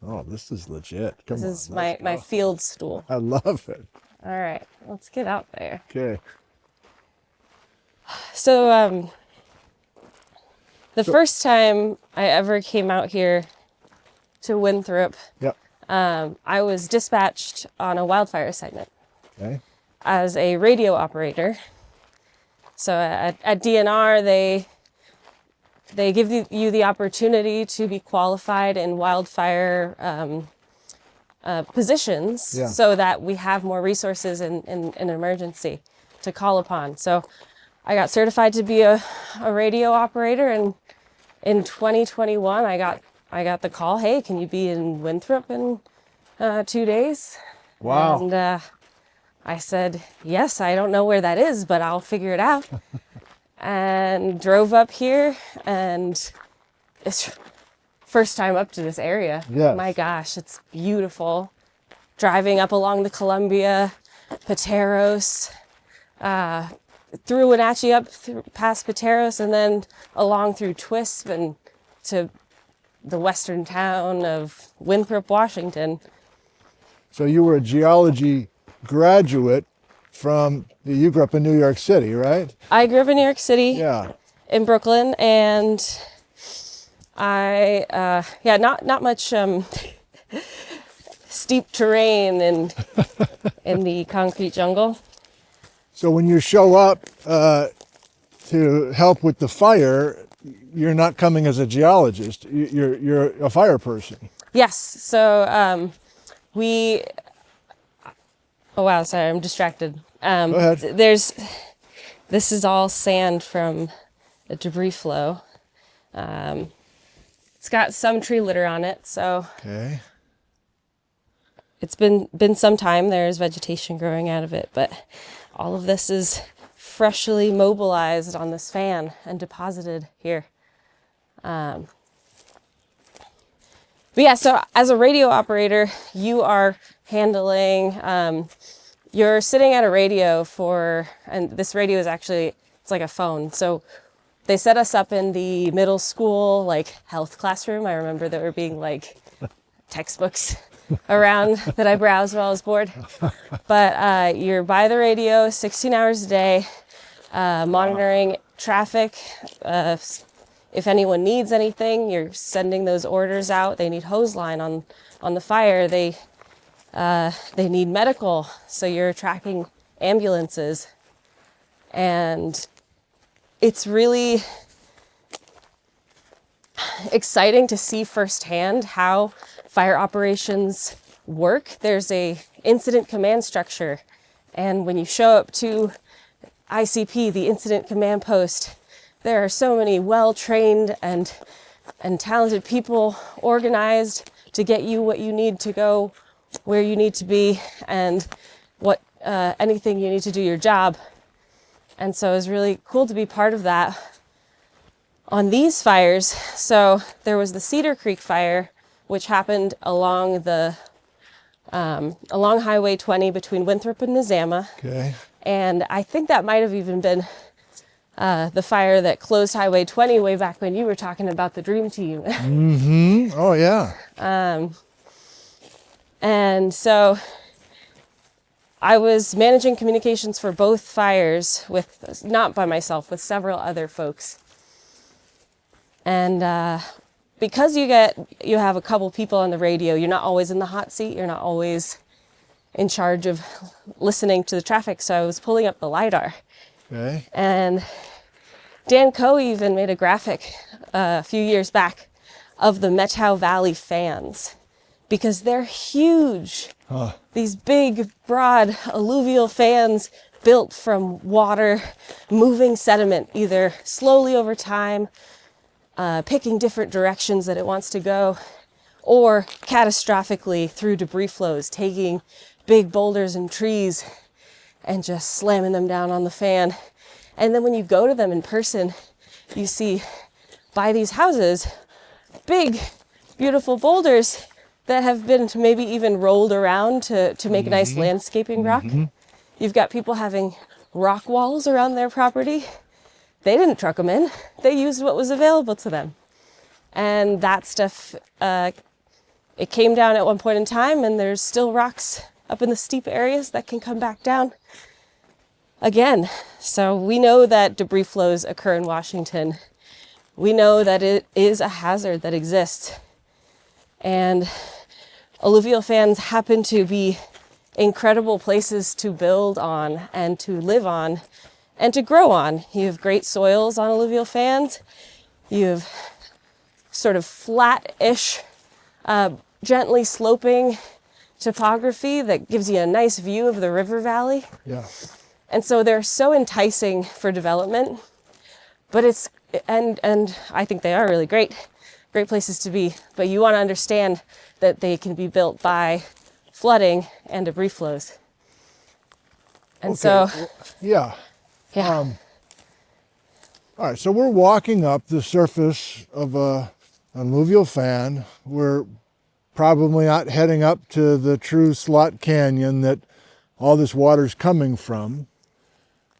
Oh, this is legit. Come This on, is let's my go. field stool. I love it. All right, let's get out there. Okay. So, the So, first time I ever came out here to Winthrop, yep. I was dispatched on a wildfire assignment Okay. as a radio operator. So at DNR, they give you the opportunity to be qualified in wildfire positions Yeah. so that we have more resources in an emergency to call upon. So I got certified to be a radio operator, and in 2021 I got the call, hey, can you be in Winthrop in 2 days? Wow. And I said, yes, I don't know where that is, but I'll figure it out. And drove up here, and it's first time up to this area. Yes. My gosh, it's beautiful. Driving up along the Columbia, Pateros, through Wenatchee up past Pateros, and then along through Twisp and to the western town of Winthrop, Washington. So you were a geology graduate you grew up in New York City, right? I grew up in New York City, Yeah. in Brooklyn, and not much steep terrain in the concrete jungle. So when you show up to help with the fire, you're not coming as a geologist. You're a fire person. Yes. So we. Oh wow! Sorry, I'm distracted. Go ahead. This is all sand from a debris flow. It's got some tree litter on it, so Okay. it's been some time. There's vegetation growing out of it, but all of this is freshly mobilized on this fan and deposited here. But yeah, so as a radio operator, you are handling, you're sitting at a radio and this radio is actually, it's like a phone. So they set us up in the middle school, like health classroom. I remember there were being like textbooks around that I browsed while I was bored. But you're by the radio 16 hours a day, monitoring traffic. If anyone needs anything, you're sending those orders out. They need hose line on the fire. They need medical, so you're tracking ambulances. And it's really exciting to see firsthand how fire operations work. There's a incident command structure, and when you show up to ICP, the incident command post, there are so many well-trained and talented people organized to get you what you need to go where you need to be and what anything you need to do your job. And so it was really cool to be part of that on these fires. So there was the Cedar Creek fire, which happened along Highway 20 between Winthrop and Nizama. Okay. And I think that might have even been the fire that closed Highway 20 way back when you were talking about the Dream Team. Mm-hmm. Oh, yeah. And so I was managing communications for both fires not by myself, with several other folks. And because you have a couple people on the radio, you're not always in the hot seat. You're not always in charge of listening to the traffic. So I was pulling up the LiDAR. Okay. And Dan Coe even made a graphic a few years back of the Methow Valley fans, because they're huge. Huh. These big, broad alluvial fans built from water, moving sediment, either slowly over time, picking different directions that it wants to go, or catastrophically through debris flows, taking big boulders and trees and just slamming them down on the fan. And then when you go to them in person, you see by these houses, big, beautiful boulders that have been maybe even rolled around to make nice landscaping rock. You've got people having rock walls around their property. They didn't truck them in. They used what was available to them. And that stuff it came down at one point in time, and there's still rocks up in the steep areas that can come back down again. So we know that debris flows occur in Washington. We know that it is a hazard that exists. And alluvial fans happen to be incredible places to build on and to live on and to grow on. You have great soils on alluvial fans. You have sort of flat-ish, gently sloping topography that gives you a nice view of the river valley. Yeah. And so they're so enticing for development, but and I think they are really great places to be, but you want to understand that they can be built by flooding and debris flows. And so, yeah. yeah. All right, so we're walking up the surface of an alluvial fan. We're probably not heading up to the true slot canyon that all this water's coming from.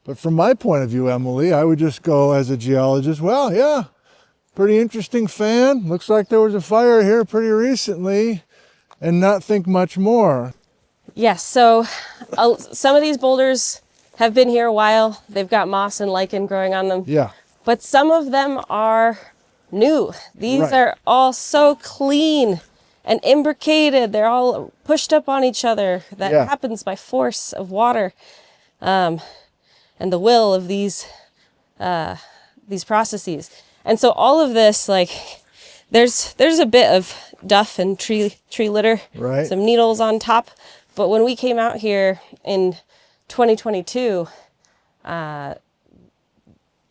But from my point of view, Emilie, I would just go as a geologist, well, yeah, pretty interesting fan. Looks like there was a fire here pretty recently, and not think much more. Yes, so some of these boulders have been here a while. They've got moss and lichen growing on them. Yeah. But some of them are new. These Right. are all so clean and imbricated. They're all pushed up on each other. That Yeah. happens by force of water and the will of these processes. And so all of this, like, there's a bit of duff and tree litter, Right. some needles on top. But when we came out here in 2022,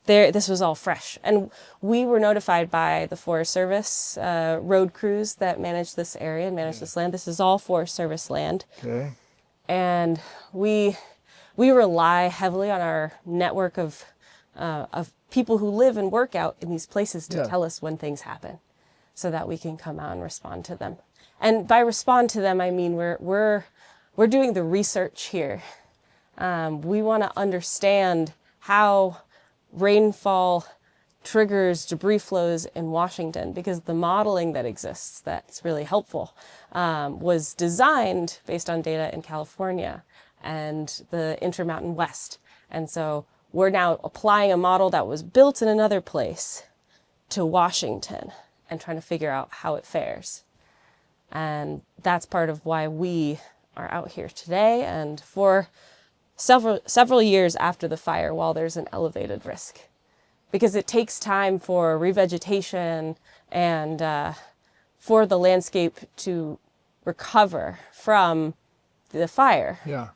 this was all fresh. And we were notified by the Forest Service road crews that manage this area and manage this land. This is all Forest Service land. Okay. And we rely heavily on our network of people who live and work out in these places to Yeah. tell us when things happen, so that we can come out and respond to them. And by respond to them, I mean we're doing the research here. We want to understand how rainfall triggers debris flows in Washington, because the modeling that exists that's really helpful was designed based on data in California and the Intermountain West. And so we're now applying a model that was built in another place to Washington and trying to figure out how it fares. And that's part of why we are out here today and for several years after the fire, while there's an elevated risk, because it takes time for revegetation and for the landscape to recover from the fire. Yeah.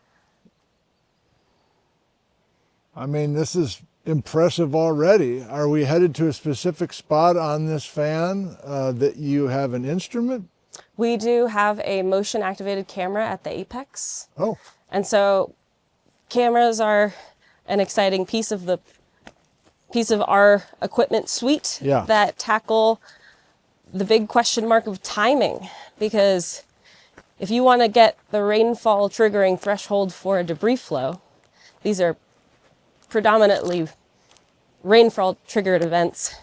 I mean, this is impressive already. Are we headed to a specific spot on this fan that you have an instrument? We do have a motion activated camera at the apex. Oh. And so cameras are an exciting piece of our equipment suite. Yeah. That tackle the big question mark of timing, because if you want to get the rainfall triggering threshold for a debris flow, these are predominantly rainfall triggered events,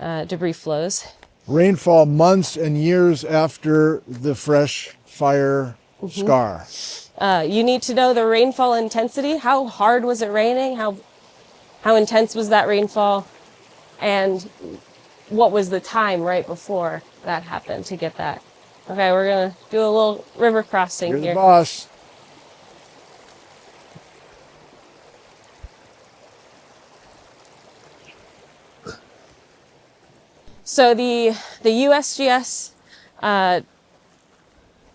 debris flows. Rainfall months and years after the fresh fire scar. You need to know the rainfall intensity. How hard was it raining? How intense was that rainfall? And what was the time right before that happened to get that? Okay, we're gonna do a little river crossing You're here. the boss. So the USGS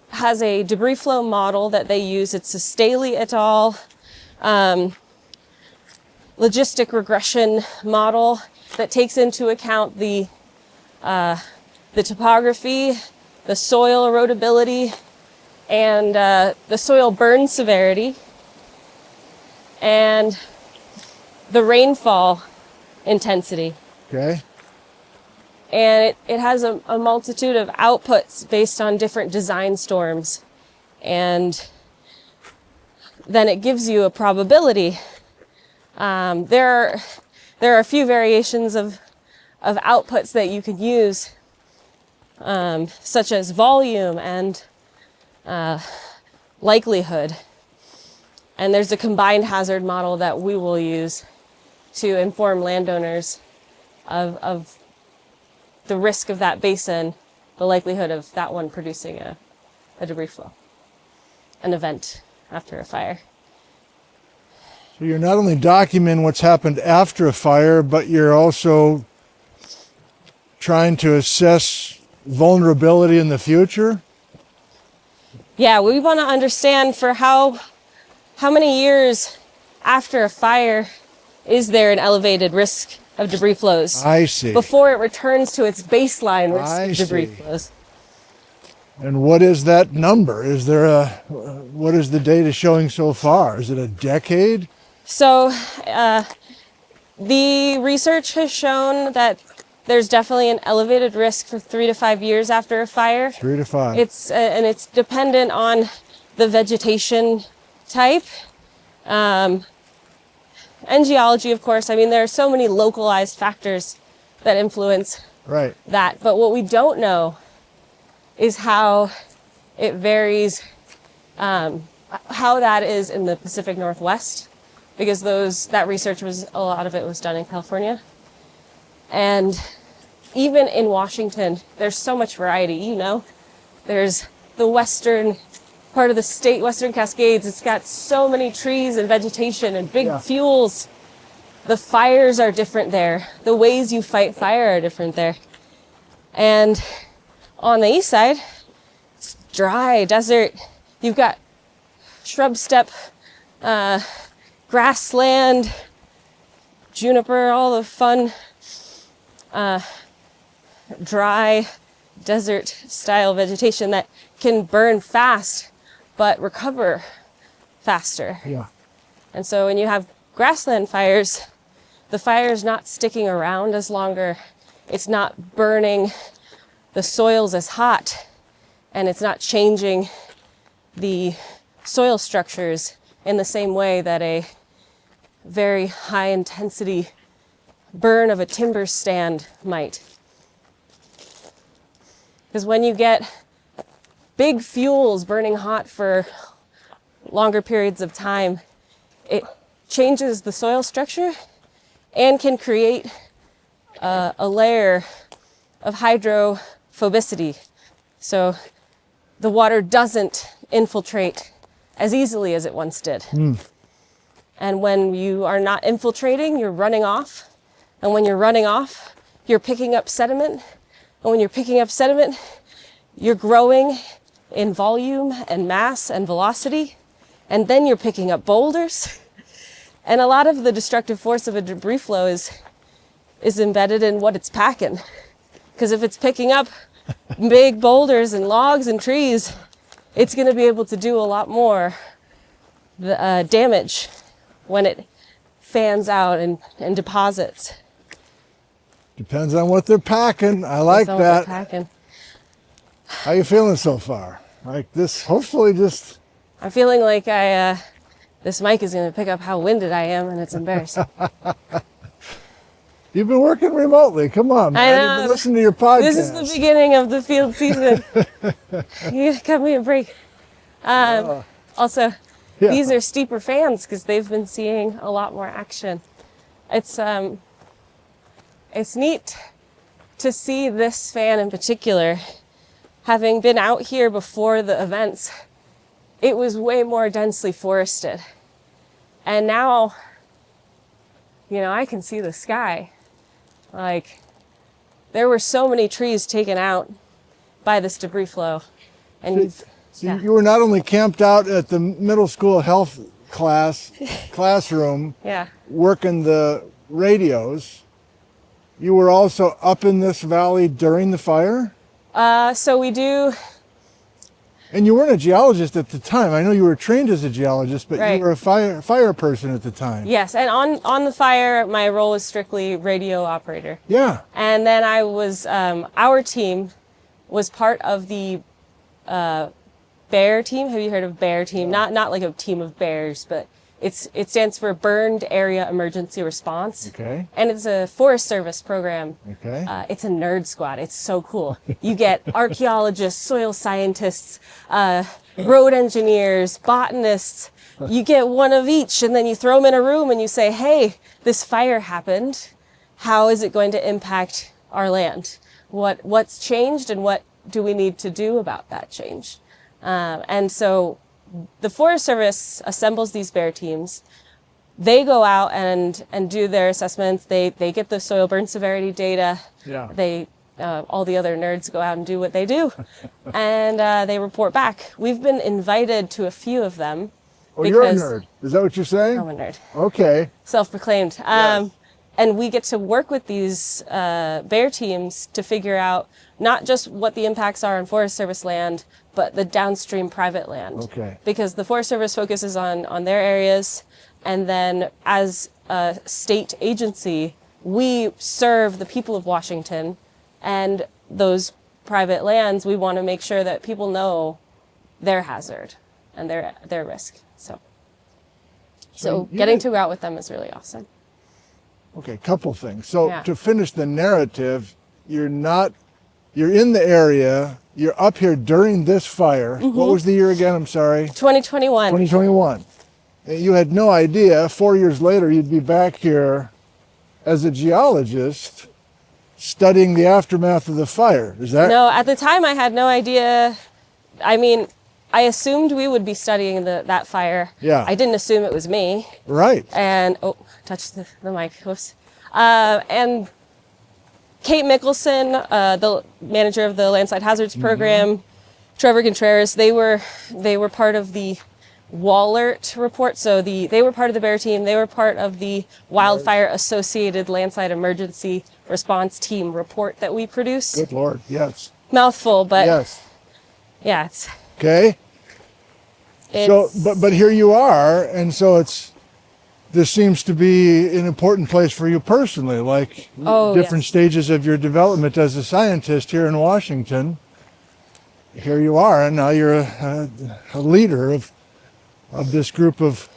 has a debris flow model that they use. It's a Staley et al. Logistic regression model that takes into account the topography, the soil erodibility, and the soil burn severity, and the rainfall intensity. Okay. And it has a multitude of outputs based on different design storms. And then it gives you a probability. There are a few variations of outputs that you can use. such as volume and likelihood. And there's a combined hazard model that we will use to inform landowners of the risk of that basin, the likelihood of that one producing a debris flow, an event after a fire. So you're not only documenting what's happened after a fire, but you're also trying to assess vulnerability in the future? Yeah, we want to understand for how many years after a fire is there an elevated risk of debris flows? I see. Before it returns to its baseline risk I of debris see. flows. And what is that number? Is there what is the data showing so far? Is it a decade? So the research has shown that there's definitely an elevated risk for 3 to 5 years after a fire. 3 to 5. And it's dependent on the vegetation type. And geology, of course. I mean, there are so many localized factors that influence Right. that. But what we don't know is how it varies, how that is in the Pacific Northwest, because that research a lot of it was done in California. And even in Washington, there's so much variety, you know. There's the western part of the state, Western Cascades. It's got so many trees and vegetation and big fuels. The fires are different there. The ways you fight fire are different there. And on the east side, it's dry, desert. You've got shrub steppe, grassland, juniper, all the fun, dry desert style vegetation that can burn fast but recover faster. Yeah. And so when you have grassland fires, the fire is not sticking around as longer. It's not burning the soils as hot, and it's not changing the soil structures in the same way that a very high intensity burn of a timber stand might. Because when you get big fuels burning hot for longer periods of time, it changes the soil structure and can create a layer of hydrophobicity. So the water doesn't infiltrate as easily as it once did. And when you are not infiltrating, you're running off. And when you're running off, you're picking up sediment. And when you're picking up sediment, you're growing in volume and mass and velocity. And then you're picking up boulders. And a lot of the destructive force of a debris flow is embedded in what it's packing. Because if it's picking up big boulders and logs and trees, it's going to be able to do a lot more damage when it fans out and deposits. Depends on what they're packing. I like That's all they're that. packing. How you feeling so far? Like this, hopefully just... I'm feeling like this mic is going to pick up how winded I am, and it's embarrassing. You've been working remotely. Come on, man. I know. You've been listening to your podcast. This is the beginning of the field season. You gotta cut me a break. Also, Yeah. these are steeper fans because they've been seeing a lot more action. It's neat to see this fan in particular. Having been out here before the events, it was way more densely forested. And now, you know, I can see the sky. Like, there were so many trees taken out by this debris flow. And So you were not only camped out at the middle school health classroom, yeah. working the radios, you were also up in this valley during the fire? So we do. And you weren't a geologist at the time. I know you were trained as a geologist, but Right. you were a fire person at the time. Yes, and on the fire, my role was strictly radio operator. Yeah. And then I was, our team was part of the bear team. Have you heard of bear team? Not like a team of bears, but It stands for Burned Area Emergency Response. Okay. And it's a Forest Service program. Okay. It's a nerd squad. It's so cool. You get archaeologists, soil scientists, road engineers, botanists. You get one of each, and then you throw them in a room and you say, hey, this fire happened. How is it going to impact our land? What's changed, and what do we need to do about that change? And so the Forest Service assembles these bear teams. They go out and do their assessments. They get the soil burn severity data. Yeah. All the other nerds go out and do what they do, and they report back. We've been invited to a few of them. Oh, you're a nerd. Is that what you're saying? I'm a nerd. Okay. Self-proclaimed. Yes. And we get to work with these bear teams to figure out not just what the impacts are on Forest Service land, but the downstream private land. Okay. Because the Forest Service focuses on their areas, and then as a state agency, we serve the people of Washington, and those private lands, we want to make sure that people know their hazard and their risk. So getting to go out with them is really awesome. Okay, couple things. So Yeah. to finish the narrative, you're in the area, you're up here during this fire. Mm-hmm. What was the year again? I'm sorry. 2021. 2021. And you had no idea 4 years later you'd be back here as a geologist studying the aftermath of the fire. Is that? No, at the time I had no idea. I mean, I assumed we would be studying that fire. Yeah. I didn't assume it was me. Right. And, touched the mic, whoops. And Kate Mickelson, the manager of the Landslide Hazards Program, Trevor Contreras, they were part of the Wallert report. So they were part of the bear team. They were part of the wildfire associated landslide emergency response team report that we produced. Good Lord. Yes. Mouthful, but Yes. yeah, it's Okay. So, but here you are, and so this seems to be an important place for you personally, like different stages of your development as a scientist here in Washington. Here you are, and now you're a leader of this group of,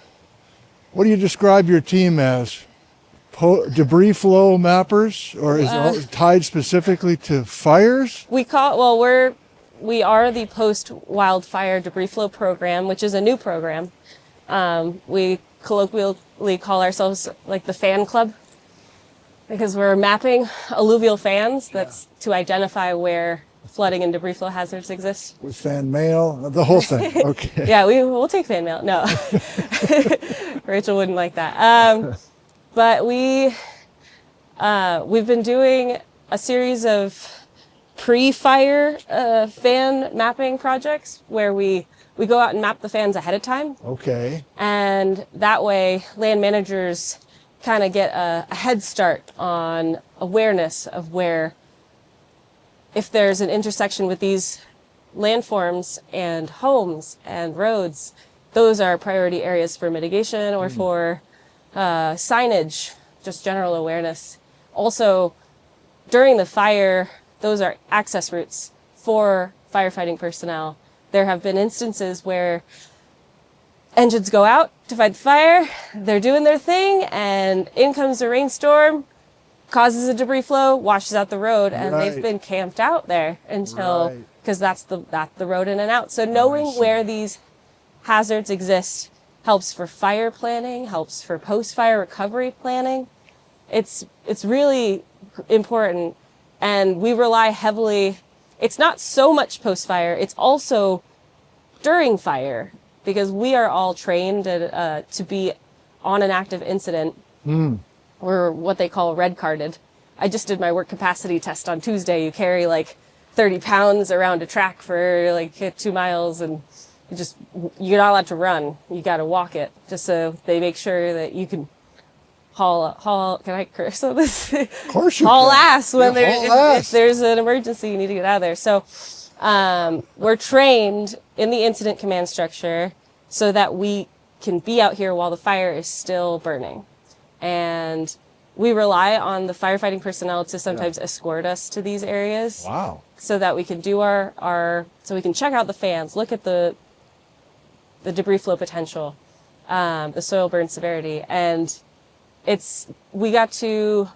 what do you describe your team as? Debris flow mappers, or is it tied specifically to fires? We are the post-wildfire debris flow program, which is a new program. We colloquially call ourselves like the fan club, because we're mapping alluvial fans. That's to identify where flooding and debris flow hazards exist. With fan mail, the whole thing. Okay. Yeah, we'll take fan mail. No, Rachel wouldn't like that. But we've been doing a series of pre-fire fan mapping projects where we go out and map the fans ahead of time. Okay. And that way land managers kind of get a head start on awareness of where, if there's an intersection with these landforms and homes and roads, those are priority areas for mitigation or for signage, just general awareness. Also, during the fire, those are access routes for firefighting personnel. There have been instances where engines go out to fight the fire, they're doing their thing, and in comes a rainstorm, causes a debris flow, washes out the road, and they've been camped out there until, because that's the road in and out. So knowing where these hazards exist helps for fire planning, helps for post-fire recovery planning. It's really important. And we rely heavily, it's not so much post-fire, it's also during fire, because we are all trained to be on an active incident. We're what they call red carded. I just did my work capacity test on Tuesday. You carry like 30 pounds around a track for like 2 miles, and you're not allowed to run. You got to walk it, just so they make sure that you can haul, can I curse on this? Of course you haul can. ass when if there's an emergency, you need to get out of there. So we're trained in the incident command structure so that we can be out here while the fire is still burning. And we rely on the firefighting personnel to sometimes escort us to these areas. Wow. So that we can do so we can check out the fans, look at the debris flow potential. the soil burn severity. And the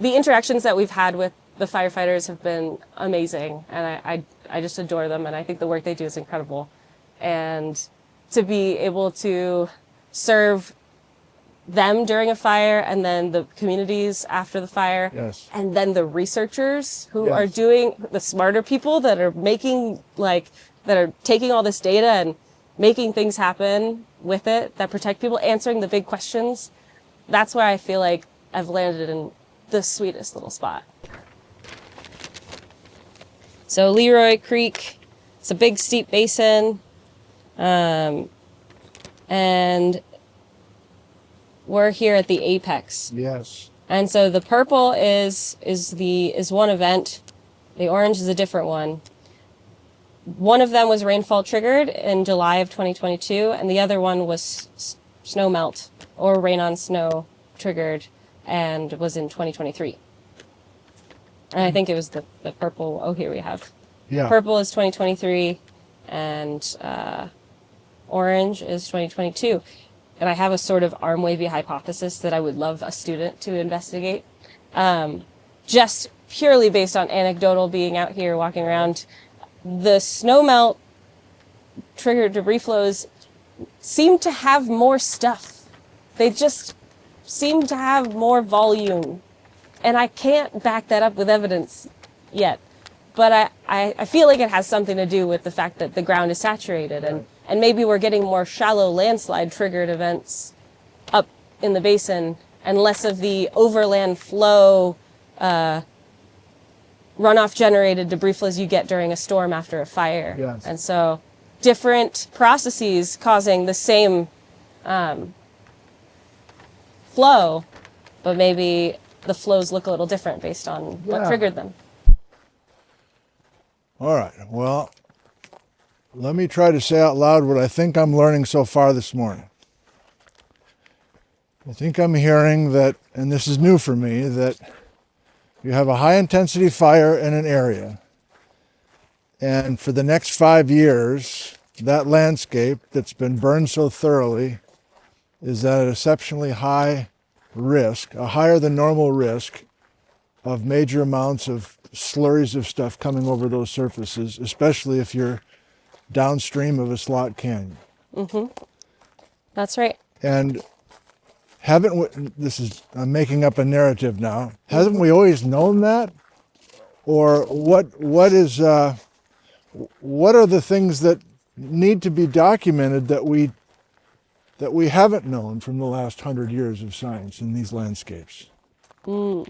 interactions that we've had with the firefighters have been amazing. And I just adore them. And I think the work they do is incredible. And to be able to serve them during a fire, and then the communities after the fire, Yes. and then the researchers who Yes. are doing, the smarter people that are making, that are taking all this data and making things happen with it that protect people, answering the big questions. That's where I feel like I've landed in the sweetest little spot. So Leroy Creek, it's a big steep basin, and we're here at the apex. Yes. And so the purple is one event. The orange is a different one. One of them was rainfall triggered in July of 2022, and the other one was snow melt or rain on snow triggered and was in 2023. And I think it was the purple. Oh, here we have. Yeah. Purple is 2023 and orange is 2022. And I have a sort of arm wavy hypothesis that I would love a student to investigate. Just purely based on anecdotal being out here walking around. The snowmelt triggered debris flows seem to have more stuff. They just seem to have more volume. And I can't back that up with evidence yet. But I feel like it has something to do with the fact that the ground is saturated, and maybe we're getting more shallow landslide triggered events up in the basin and less of the overland flow runoff generated debris flows you get during a storm after a fire. Yes. And so different processes causing the same flow, but maybe the flows look a little different based on what Yeah. triggered them. All right. Well, let me try to say out loud what I think I'm learning so far this morning. I think I'm hearing that, and this is new for me, that you have a high intensity fire in an area, and for the next 5 years, that landscape that's been burned so thoroughly is at an exceptionally high risk, a higher than normal risk of major amounts of slurries of stuff coming over those surfaces, especially if you're downstream of a slot canyon. That's right. And I'm making up a narrative now. Hasn't we always known that? Or what are the things that need to be documented that we haven't known from the last 100 years of science in these landscapes? Well,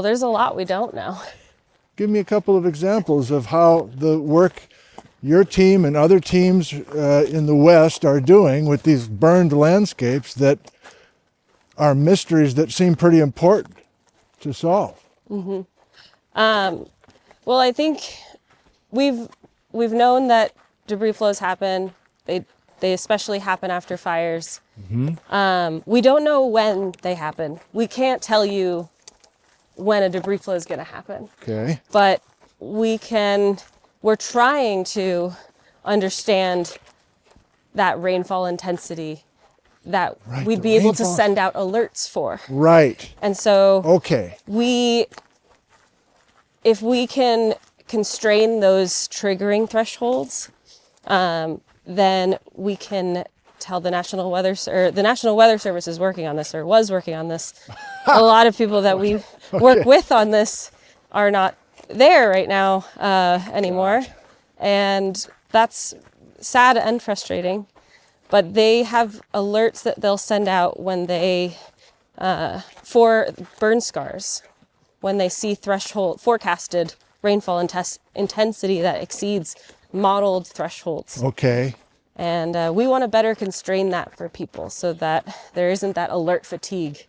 there's a lot we don't know. Give me a couple of examples of how the work your team and other teams in the West are doing with these burned landscapes that are mysteries that seem pretty important to solve. Well, I think we've known that debris flows happen. They especially happen after fires. We don't know when they happen. We can't tell you when a debris flow is going to happen. Okay. But we're trying to understand that rainfall intensity that Right, we'd the be able to rainfall. send out alerts for. Right. And so Okay. if we can constrain those triggering thresholds, then we can tell the National Weather Service is working on this, or was working on this. A lot of people that we work with on this are not there right now anymore. And that's sad and frustrating. But they have alerts that they'll send out when for burn scars, when they see forecasted rainfall intensity that exceeds modeled thresholds. Okay. And we want to better constrain that for people so that there isn't that alert fatigue.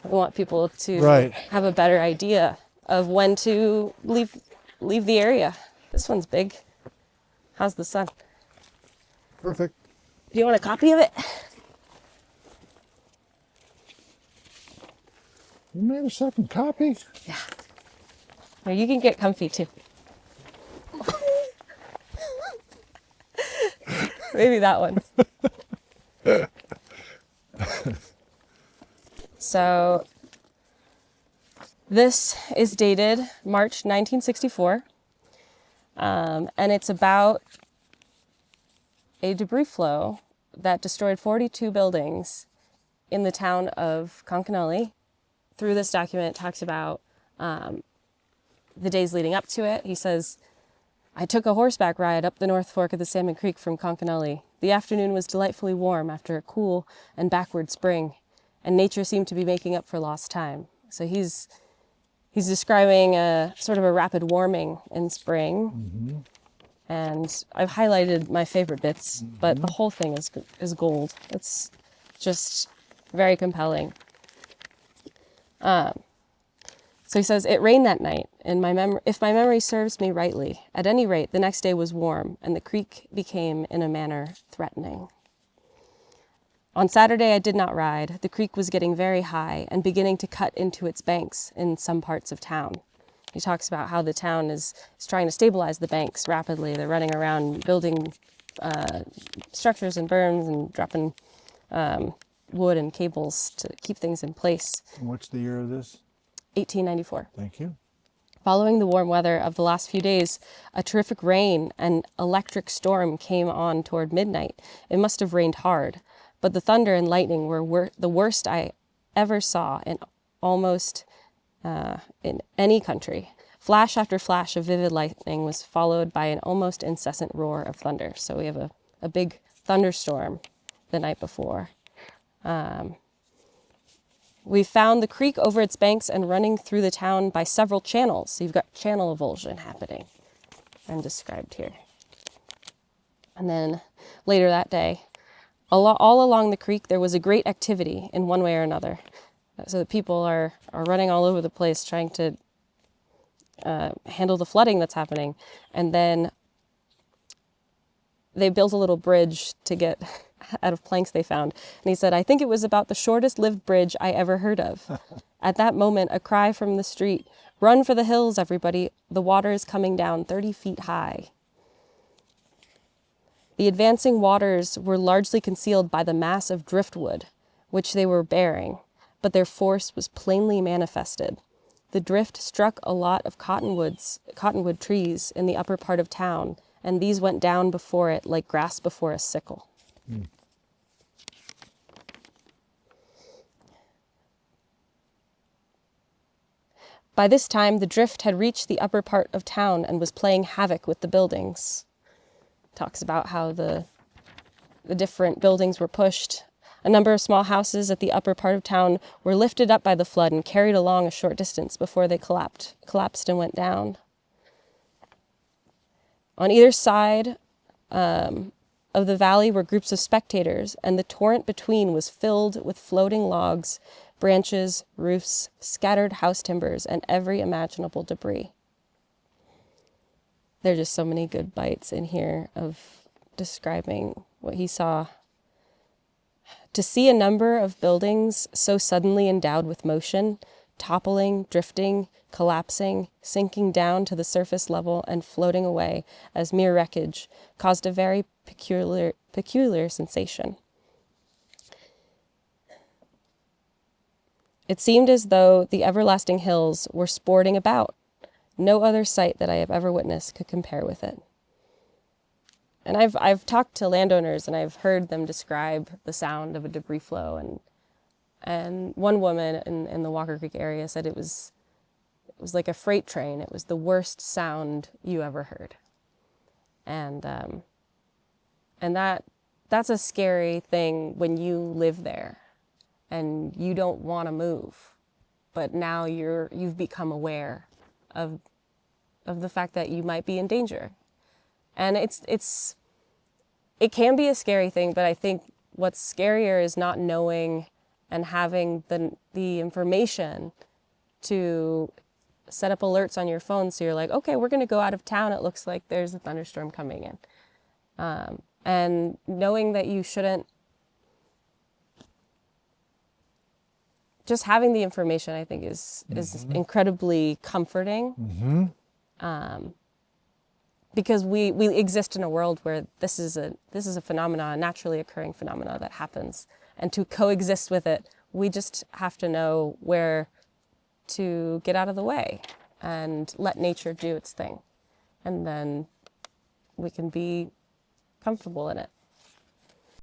We want people to Right. have a better idea of when to leave the area. This one's big. How's the sun? Perfect. Do you want a copy of it? You made a second copy? Yeah. Or you can get comfy too. Maybe that one. So this is dated March 1964, and it's about a debris flow that destroyed 42 buildings in the town of Concanoli. Through this document, it talks about the days leading up to it. He says, I took a horseback ride up the North Fork of the Salmon Creek from Concanoli. The afternoon was delightfully warm after a cool and backward spring, and nature seemed to be making up for lost time. So he's describing a sort of a rapid warming in spring. And I've highlighted my favorite bits, but the whole thing is gold. It's just very compelling. So he says, it rained that night, and if my memory serves me rightly. At any rate, the next day was warm, and the creek became, in a manner, threatening. On Saturday, I did not ride. The creek was getting very high and beginning to cut into its banks in some parts of town. He talks about how the town is trying to stabilize the banks rapidly. They're running around building structures and berms and dropping wood and cables to keep things in place. What's the year of this? 1894. Thank you. Following the warm weather of the last few days, a terrific rain and electric storm came on toward midnight. It must have rained hard, but the thunder and lightning were the worst I ever saw in almost in any country. Flash after flash of vivid lightning was followed by an almost incessant roar of thunder. So we have a big thunderstorm the night before. We found the creek over its banks and running through the town by several channels. So you've got channel avulsion happening and described here. And then later that day, all along the creek, there was a great activity in one way or another. So the people are running all over the place trying to handle the flooding that's happening. And then they built a little bridge to get out of planks they found. And he said, I think it was about the shortest lived bridge I ever heard of. At that moment, a cry from the street, run for the hills, everybody. The water is coming down 30 feet high. The advancing waters were largely concealed by the mass of driftwood, which they were bearing, but their force was plainly manifested. The drift struck a lot of cottonwood trees in the upper part of town, and these went down before it like grass before a sickle. By this time, the drift had reached the upper part of town and was playing havoc with the buildings. Talks about how the different buildings were pushed. A number of small houses at the upper part of town were lifted up by the flood and carried along a short distance before they collapsed and went down. On either side of the valley were groups of spectators, and the torrent between was filled with floating logs, branches, roofs, scattered house timbers, and every imaginable debris. There are just so many good bites in here of describing what he saw. To see a number of buildings so suddenly endowed with motion, toppling, drifting, collapsing, sinking down to the surface level and floating away as mere wreckage, caused a very peculiar sensation. It seemed as though the everlasting hills were sporting about. No other sight that I have ever witnessed could compare with it. And I've talked to landowners and I've heard them describe the sound of a debris flow, and one woman in the Walker Creek area said it was like a freight train. It was the worst sound you ever heard. And that's a scary thing when you live there and you don't want to move, but now you've become aware of the fact that you might be in danger. And it can be a scary thing, but I think what's scarier is not knowing and having the information to set up alerts on your phone. So you're like, okay, we're going to go out of town. It looks like there's a thunderstorm coming in. And knowing that you shouldn't, just having the information, I think is incredibly comforting. Because we exist in a world where this is a phenomenon, a naturally occurring phenomenon that happens, and to coexist with it We just have to know where to get out of the way and let nature do its thing. And then we can be comfortable in it.